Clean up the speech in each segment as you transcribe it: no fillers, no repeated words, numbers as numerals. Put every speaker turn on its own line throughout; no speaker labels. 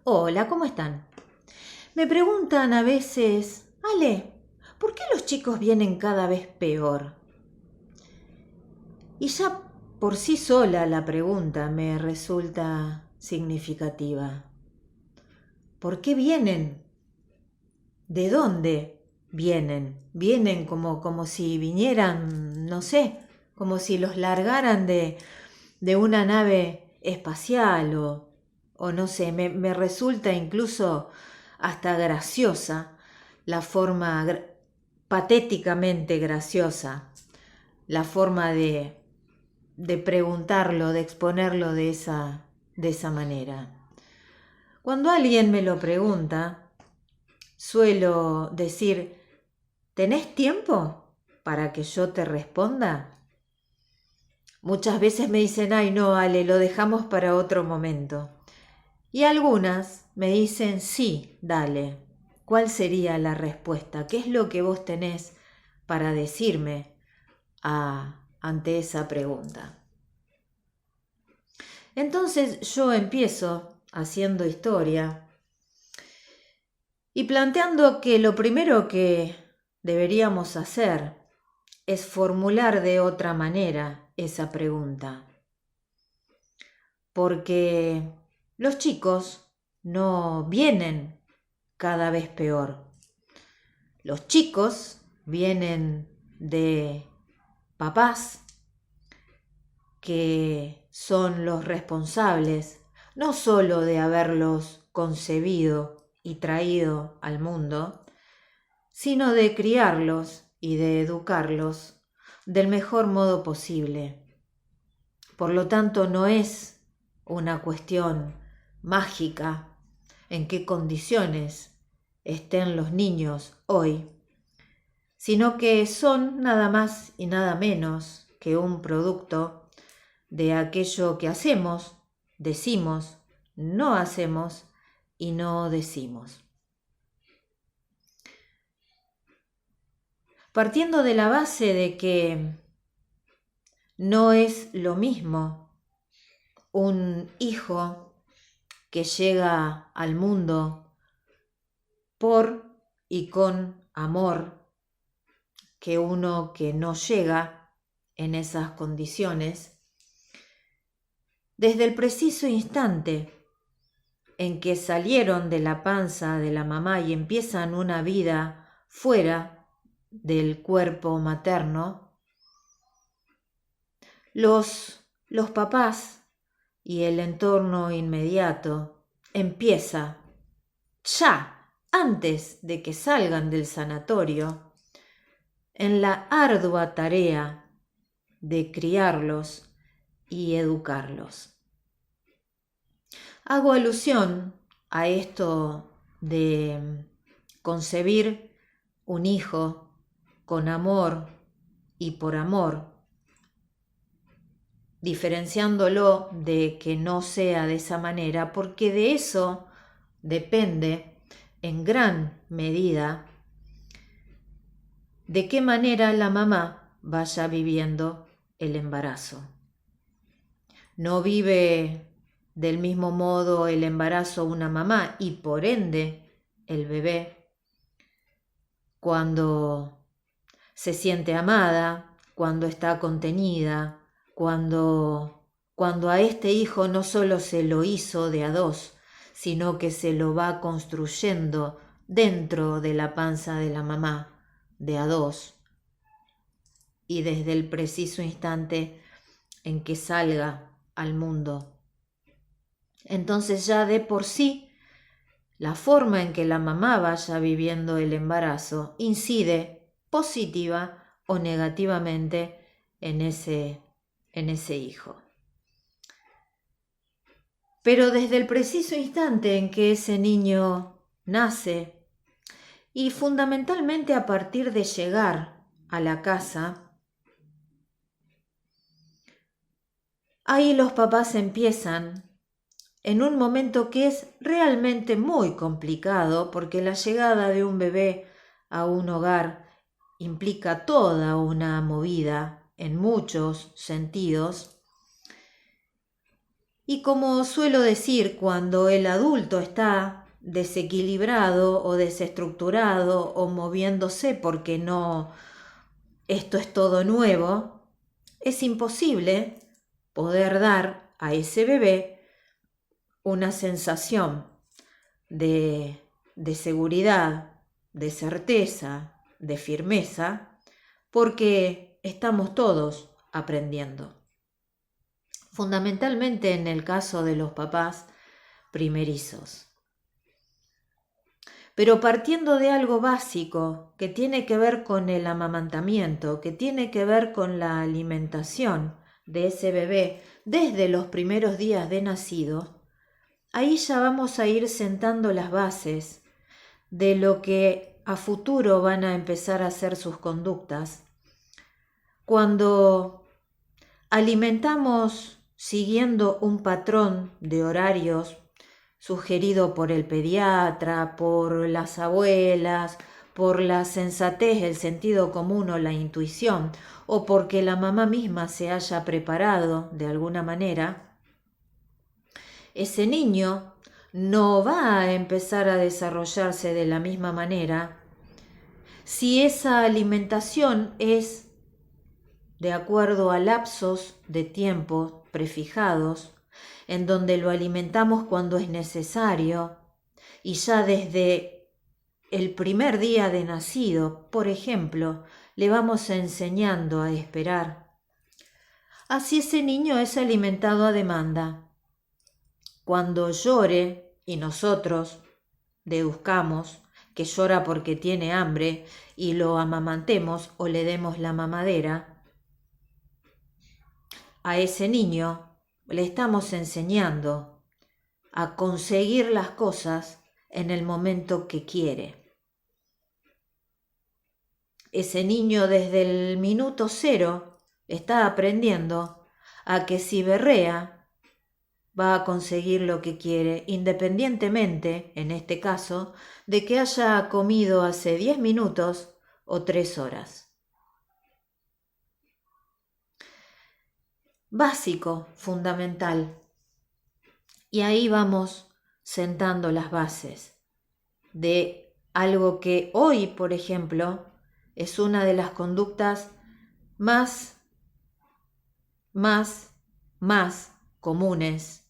Hola, ¿cómo están? Me preguntan a veces, Ale, ¿por qué los chicos vienen cada vez peor? Y ya por sí sola la pregunta me resulta significativa. ¿Por qué vienen? ¿De dónde vienen? Vienen como si vinieran, no sé, como si los largaran de una nave espacial o no sé, me resulta incluso hasta graciosa la forma, patéticamente graciosa, la forma de preguntarlo, de exponerlo de esa manera. Cuando alguien me lo pregunta, suelo decir, ¿tenés tiempo para que yo te responda? Muchas veces me dicen, ay no, Ale, lo dejamos para otro momento. Y algunas me dicen, sí, dale. ¿Cuál sería la respuesta? ¿Qué es lo que vos tenés para decirme ante esa pregunta? Entonces yo empiezo haciendo historia y planteando que lo primero que deberíamos hacer es formular de otra manera esa pregunta. Porque los chicos no vienen cada vez peor. Los chicos vienen de papás que son los responsables no solo de haberlos concebido y traído al mundo, sino de criarlos y de educarlos del mejor modo posible. Por lo tanto, no es una cuestión mágica en qué condiciones estén los niños hoy, sino que son nada más y nada menos que un producto de aquello que hacemos, decimos, no hacemos y no decimos. Partiendo de la base de que no es lo mismo un hijo que llega al mundo por y con amor que uno que no llega en esas condiciones, desde el preciso instante en que salieron de la panza de la mamá y empiezan una vida fuera del cuerpo materno, los papás y el entorno inmediato empieza ya antes de que salgan del sanatorio en la ardua tarea de criarlos y educarlos. Hago alusión a esto de concebir un hijo con amor y por amor, diferenciándolo de que no sea de esa manera, porque de eso depende en gran medida de qué manera la mamá vaya viviendo el embarazo. No vive del mismo modo el embarazo una mamá y por ende el bebé cuando se siente amada, cuando está contenida, cuando a este hijo no solo se lo hizo de a dos, sino que se lo va construyendo dentro de la panza de la mamá de a dos, y desde el preciso instante en que salga al mundo. Entonces ya de por sí, la forma en que la mamá vaya viviendo el embarazo incide positiva o negativamente en ese hijo. Pero desde el preciso instante en que ese niño nace y fundamentalmente a partir de llegar a la casa, ahí los papás empiezan en un momento que es realmente muy complicado porque la llegada de un bebé a un hogar implica toda una movida en muchos sentidos. Y como suelo decir, cuando el adulto está desequilibrado o desestructurado o moviéndose porque no, esto es todo nuevo, es imposible poder dar a ese bebé una sensación de seguridad, de certeza, de firmeza, porque estamos todos aprendiendo. Fundamentalmente en el caso de los papás primerizos. Pero partiendo de algo básico que tiene que ver con el amamantamiento, que tiene que ver con la alimentación de ese bebé desde los primeros días de nacido, ahí ya vamos a ir sentando las bases de lo que a futuro van a empezar a ser sus conductas. Cuando alimentamos siguiendo un patrón de horarios sugerido por el pediatra, por las abuelas, por la sensatez, el sentido común o la intuición, o porque la mamá misma se haya preparado de alguna manera, ese niño no va a empezar a desarrollarse de la misma manera si esa alimentación es de acuerdo a lapsos de tiempo prefijados, en donde lo alimentamos cuando es necesario y ya desde el primer día de nacido, por ejemplo, le vamos enseñando a esperar. Así ese niño es alimentado a demanda. Cuando llore y nosotros deduzcamos que llora porque tiene hambre y lo amamantemos o le demos la mamadera, a ese niño le estamos enseñando a conseguir las cosas en el momento que quiere. Ese niño desde el minuto cero está aprendiendo a que si berrea va a conseguir lo que quiere, independientemente, en este caso, de que haya comido hace 10 minutos o 3 horas. Básico, fundamental. Y ahí vamos sentando las bases de algo que hoy, por ejemplo, es una de las conductas más comunes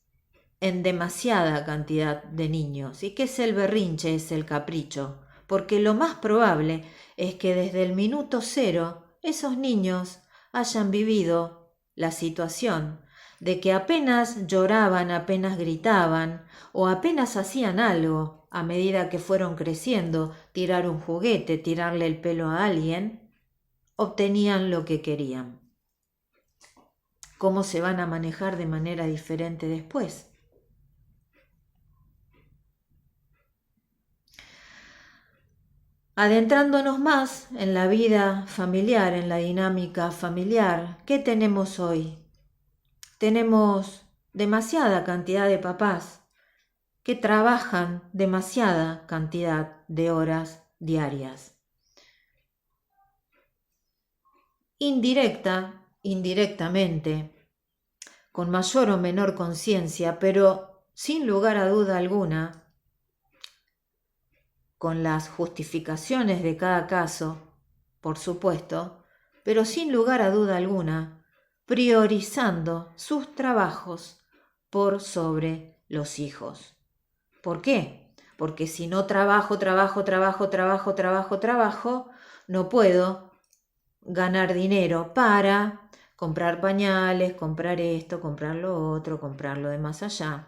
en demasiada cantidad de niños, y que es el berrinche, es el capricho, porque lo más probable es que desde el minuto cero esos niños hayan vivido la situación de que apenas lloraban, apenas gritaban o apenas hacían algo a medida que fueron creciendo, tirar un juguete, tirarle el pelo a alguien, obtenían lo que querían. ¿Cómo se van a manejar de manera diferente después? Adentrándonos más en la vida familiar, en la dinámica familiar, ¿qué tenemos hoy? Tenemos demasiada cantidad de papás que trabajan demasiada cantidad de horas diarias. Indirectamente, con mayor o menor conciencia, pero sin lugar a duda alguna, con las justificaciones de cada caso, por supuesto, pero sin lugar a duda alguna, priorizando sus trabajos por sobre los hijos. ¿Por qué? Porque si no trabajo, no puedo ganar dinero para comprar pañales, comprar esto, comprar lo otro, comprar lo de más allá.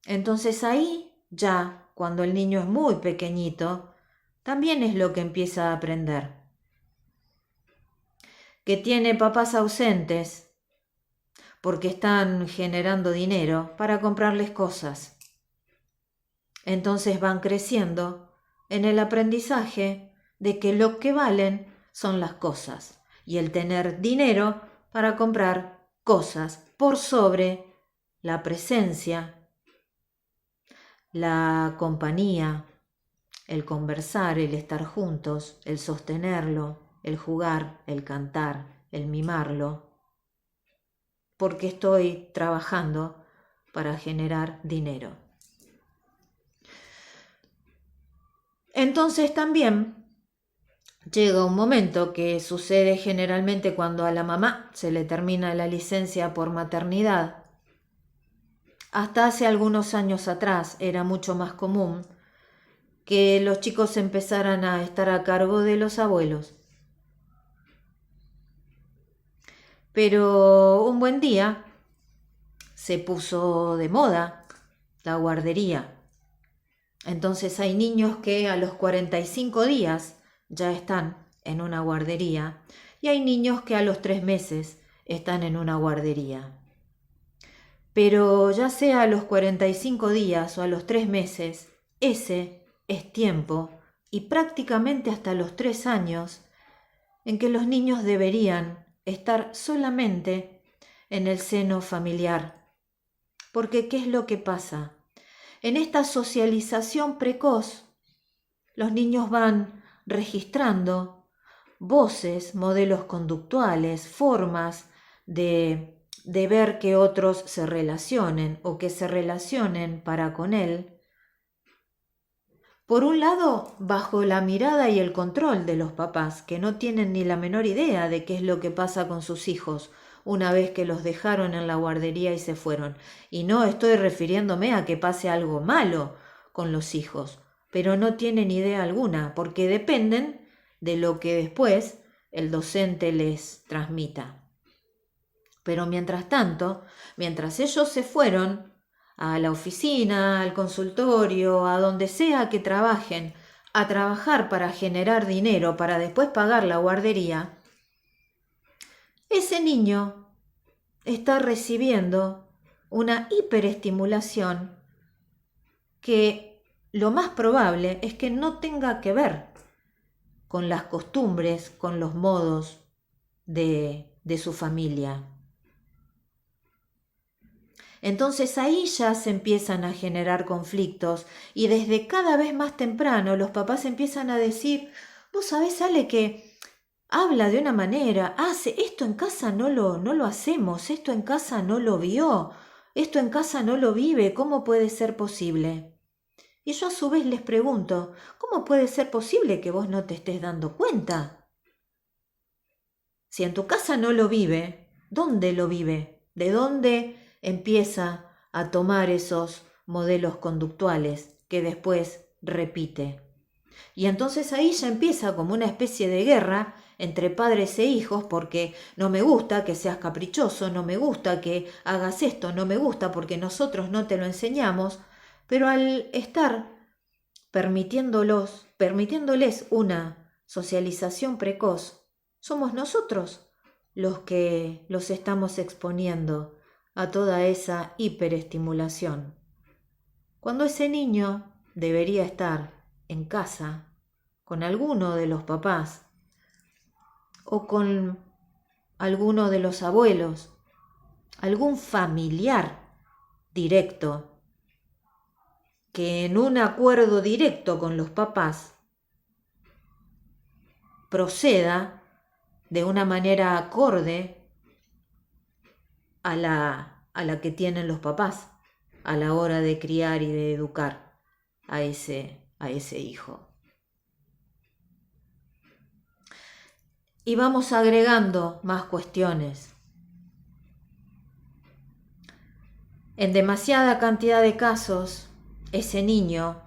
Entonces ahí ya, cuando el niño es muy pequeñito, también es lo que empieza a aprender. Que tiene papás ausentes porque están generando dinero para comprarles cosas. Entonces van creciendo en el aprendizaje de que lo que valen son las cosas y el tener dinero para comprar cosas por sobre la presencia, la compañía, el conversar, el estar juntos, el sostenerlo, el jugar, el cantar, el mimarlo. porque estoy trabajando para generar dinero. Entonces también llega un momento que sucede generalmente cuando a la mamá se le termina la licencia por maternidad. Hasta hace algunos años atrás era mucho más común que los chicos empezaran a estar a cargo de los abuelos. Pero un buen día se puso de moda la guardería. Entonces hay niños que a los 45 días ya están en una guardería y hay niños que a los 3 meses están en una guardería. Pero ya sea a los 45 días o a los 3 meses, ese es tiempo y prácticamente hasta los 3 años en que los niños deberían estar solamente en el seno familiar. Porque ¿qué es lo que pasa? En esta socialización precoz, los niños van registrando voces, modelos conductuales, formas de ver que otros se relacionen o que se relacionen para con él. Por un lado, bajo la mirada y el control de los papás, que no tienen ni la menor idea de qué es lo que pasa con sus hijos una vez que los dejaron en la guardería y se fueron. Y no estoy refiriéndome a que pase algo malo con los hijos, pero no tienen idea alguna, porque dependen de lo que después el docente les transmita. Pero mientras tanto, mientras ellos se fueron a la oficina, al consultorio, a donde sea que trabajen, a trabajar para generar dinero, para después pagar la guardería, ese niño está recibiendo una hiperestimulación que lo más probable es que no tenga que ver con las costumbres, con los modos de su familia. Entonces ahí ya se empiezan a generar conflictos y desde cada vez más temprano los papás empiezan a decir, vos sabés, Ale, que habla de una manera, hace esto en casa no lo hacemos, esto en casa no lo vio, esto en casa no lo vive, ¿cómo puede ser posible? Y yo a su vez les pregunto, ¿cómo puede ser posible que vos no te estés dando cuenta? Si en tu casa no lo vive, ¿dónde lo vive? ¿De dónde empieza a tomar esos modelos conductuales que después repite? Y entonces ahí ya empieza como una especie de guerra entre padres e hijos, porque no me gusta que seas caprichoso, no me gusta que hagas esto, no me gusta porque nosotros no te lo enseñamos, pero al estar permitiéndoles una socialización precoz, somos nosotros los que los estamos exponiendo a toda esa hiperestimulación. Cuando ese niño debería estar en casa con alguno de los papás o con alguno de los abuelos, algún familiar directo que en un acuerdo directo con los papás proceda de una manera acorde a la que tienen los papás a la hora de criar y de educar a ese hijo. Y vamos agregando más cuestiones. En demasiada cantidad de casos, ese niño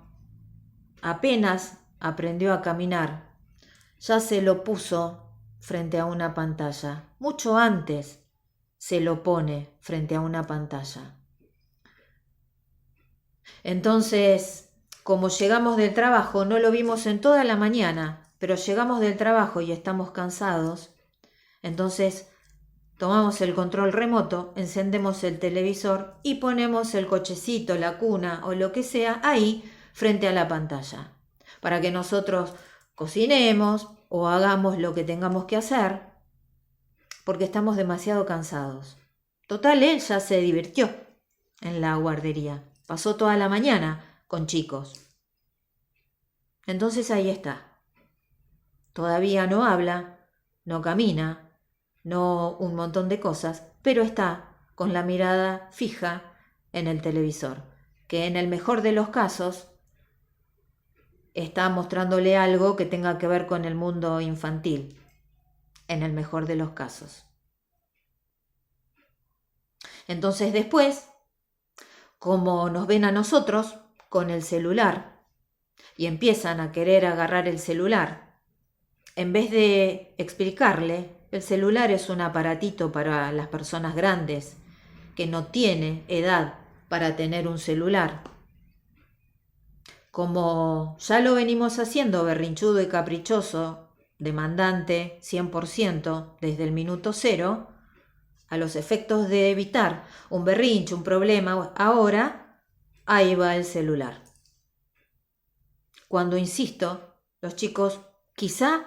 apenas aprendió a caminar, ya se lo puso frente a una pantalla. Mucho antes se lo pone frente a una pantalla. Entonces, como llegamos del trabajo, no lo vimos en toda la mañana, pero llegamos del trabajo y estamos cansados, entonces tomamos el control remoto, encendemos el televisor y ponemos el cochecito, la cuna o lo que sea ahí frente a la pantalla, para que nosotros cocinemos o hagamos lo que tengamos que hacer, porque estamos demasiado cansados. Total, él ya se divirtió en la guardería, pasó toda la mañana con chicos. Entonces ahí está. Todavía no habla, no camina, no un montón de cosas, pero está con la mirada fija en el televisor, que en el mejor de los casos está mostrándole algo que tenga que ver con el mundo infantil, en el mejor de los casos. Entonces después, como nos ven a nosotros con el celular y empiezan a querer agarrar el celular, en vez de explicarle, el celular es un aparatito para las personas grandes que no tiene edad para tener un celular. Como ya lo venimos haciendo berrinchudo y caprichoso, demandante 100% desde el minuto cero, a los efectos de evitar un berrinche, un problema, ahora ahí va el celular. Cuando insisto, los chicos quizá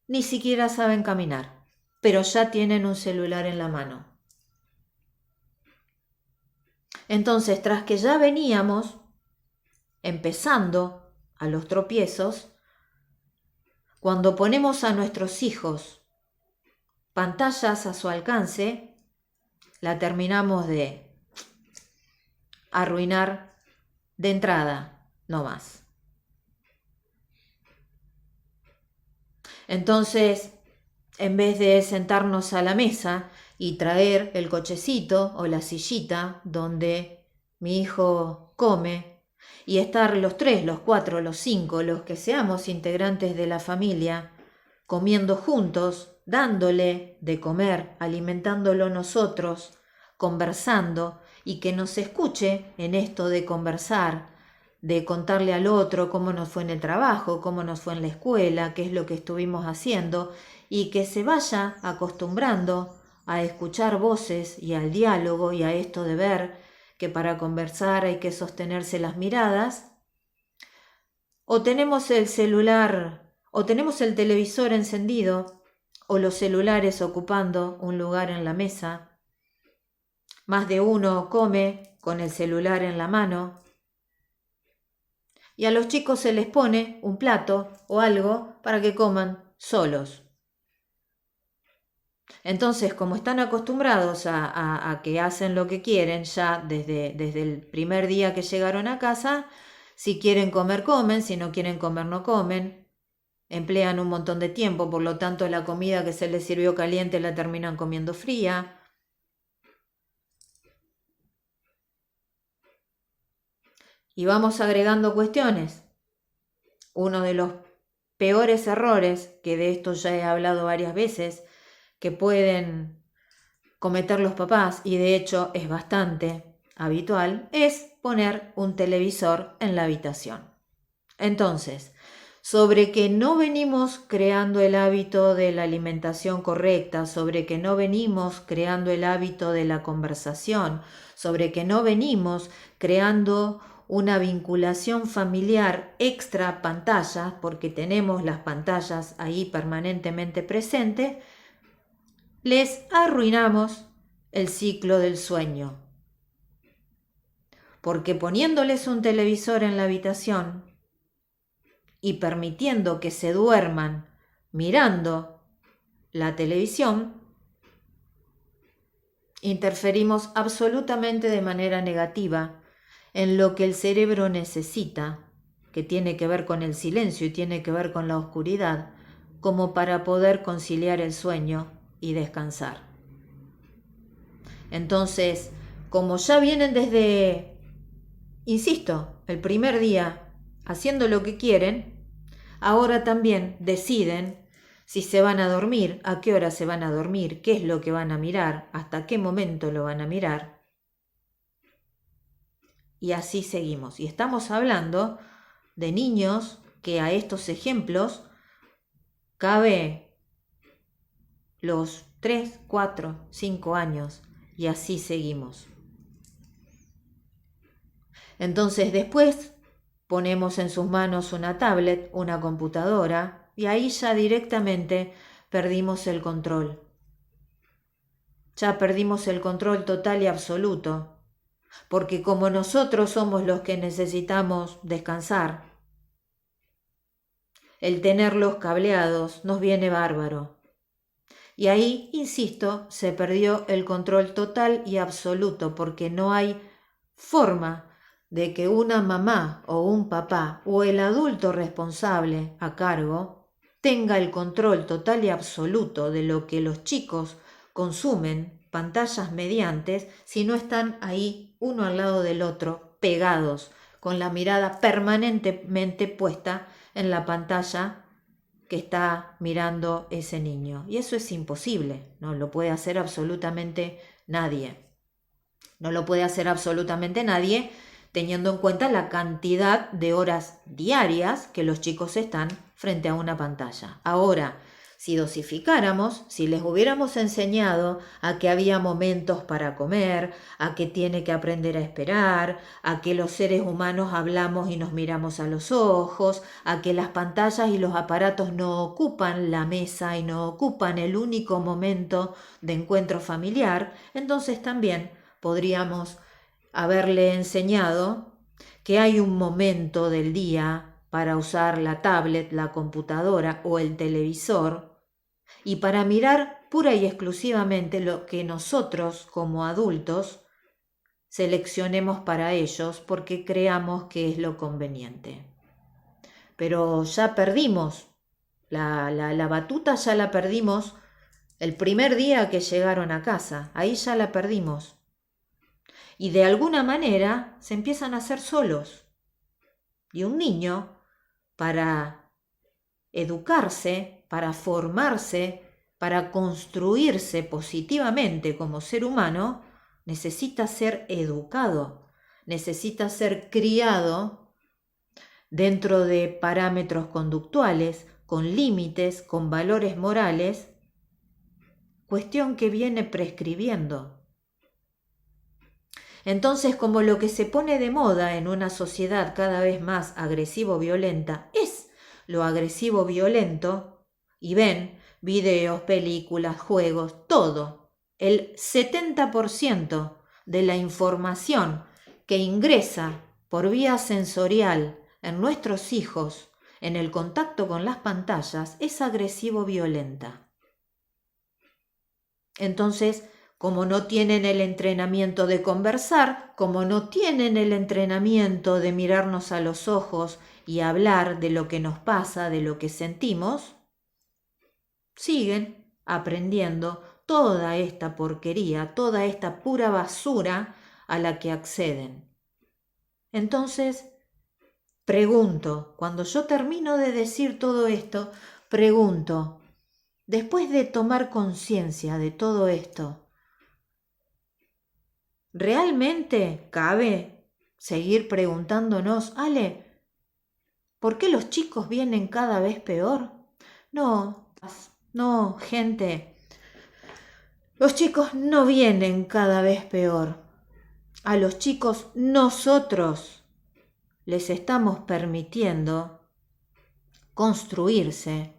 ni siquiera saben caminar, pero ya tienen un celular en la mano. Entonces, tras que ya veníamos empezando a los tropiezos, cuando ponemos a nuestros hijos pantallas a su alcance, la terminamos de arruinar de entrada, no más. Entonces, en vez de sentarnos a la mesa y traer el cochecito o la sillita donde mi hijo come y estar los 3, los 4, los 5, los que seamos integrantes de la familia, comiendo juntos, dándole de comer, alimentándolo nosotros, conversando y que nos escuche en esto de conversar, de contarle al otro cómo nos fue en el trabajo, cómo nos fue en la escuela, qué es lo que estuvimos haciendo, y que se vaya acostumbrando a escuchar voces y al diálogo y a esto de ver que para conversar hay que sostenerse las miradas. O tenemos el celular, o tenemos el televisor encendido, o los celulares ocupando un lugar en la mesa. Más de uno come con el celular en la mano. Y a los chicos se les pone un plato o algo para que coman solos. Entonces, como están acostumbrados a que hacen lo que quieren ya desde el primer día que llegaron a casa, si quieren comer, comen, si no quieren comer, no comen. Emplean un montón de tiempo, por lo tanto la comida que se les sirvió caliente la terminan comiendo fría. Y vamos agregando cuestiones. Uno de los peores errores, que de esto ya he hablado varias veces, que pueden cometer los papás, y de hecho es bastante habitual, es poner un televisor en la habitación. Entonces, sobre que no venimos creando el hábito de la alimentación correcta, sobre que no venimos creando el hábito de la conversación, sobre que no venimos creando una vinculación familiar extra pantallas, porque tenemos las pantallas ahí permanentemente presentes, les arruinamos el ciclo del sueño. Porque poniéndoles un televisor en la habitación y permitiendo que se duerman mirando la televisión, interferimos absolutamente de manera negativa en lo que el cerebro necesita, que tiene que ver con el silencio y tiene que ver con la oscuridad, como para poder conciliar el sueño y descansar. Entonces, como ya vienen desde, insisto, el primer día haciendo lo que quieren, ahora también deciden si se van a dormir, a qué hora se van a dormir, qué es lo que van a mirar, hasta qué momento lo van a mirar. Y así seguimos. Y estamos hablando de niños que a estos ejemplos cabe los 3, 4, 5 años y así seguimos. Entonces después ponemos en sus manos una tablet, una computadora y ahí ya directamente perdimos el control. Ya perdimos el control total y absoluto, porque como nosotros somos los que necesitamos descansar, el tenerlos cableados nos viene bárbaro. Y ahí, insisto, se perdió el control total y absoluto, porque no hay forma de que una mamá o un papá o el adulto responsable a cargo tenga el control total y absoluto de lo que los chicos consumen, pantallas mediantes, si no están ahí uno al lado del otro, pegados, con la mirada permanentemente puesta en la pantalla que está mirando ese niño. Y eso es imposible, no lo puede hacer absolutamente nadie. No lo puede hacer absolutamente nadie teniendo en cuenta la cantidad de horas diarias que los chicos están frente a una pantalla. Ahora, si dosificáramos, si les hubiéramos enseñado a que había momentos para comer, a que tiene que aprender a esperar, a que los seres humanos hablamos y nos miramos a los ojos, a que las pantallas y los aparatos no ocupan la mesa y no ocupan el único momento de encuentro familiar, entonces también podríamos haberle enseñado que hay un momento del día para usar la tablet, la computadora o el televisor y para mirar pura y exclusivamente lo que nosotros como adultos seleccionemos para ellos porque creamos que es lo conveniente. Pero ya perdimos, la batuta ya la perdimos el primer día que llegaron a casa, ahí ya la perdimos. Y de alguna manera se empiezan a hacer solos. Y un niño, para educarse, para formarse, para construirse positivamente como ser humano, necesita ser educado, necesita ser criado dentro de parámetros conductuales, con límites, con valores morales, cuestión que viene prescribiendo. Entonces, como lo que se pone de moda en una sociedad cada vez más agresivo-violenta es lo agresivo-violento, y ven videos, películas, juegos, todo, el 70% de la información que ingresa por vía sensorial en nuestros hijos en el contacto con las pantallas es agresivo-violenta. Entonces, como no tienen el entrenamiento de conversar, como no tienen el entrenamiento de mirarnos a los ojos y hablar de lo que nos pasa, de lo que sentimos, siguen aprendiendo toda esta porquería, toda esta pura basura a la que acceden. Entonces, pregunto, cuando yo termino de decir todo esto, pregunto, después de tomar conciencia de todo esto, ¿realmente cabe seguir preguntándonos, Ale, ¿por qué los chicos vienen cada vez peor? No, gente, los chicos no vienen cada vez peor. A los chicos nosotros les estamos permitiendo construirse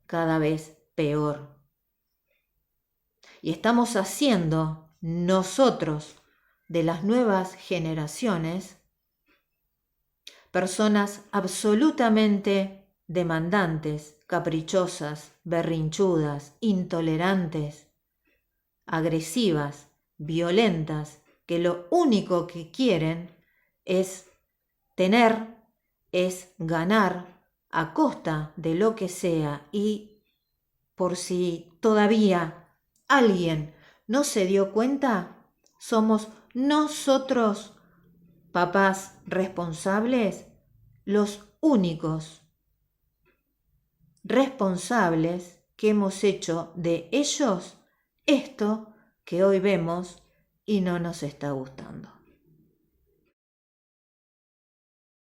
cada vez peor. Y estamos haciendo nosotros, de las nuevas generaciones, personas absolutamente demandantes, caprichosas, berrinchudas, intolerantes, agresivas, violentas, que lo único que quieren es tener, es ganar a costa de lo que sea, y por si todavía alguien no se dio cuenta, somos nosotros, papás responsables, los únicos responsables que hemos hecho de ellos esto que hoy vemos y no nos está gustando.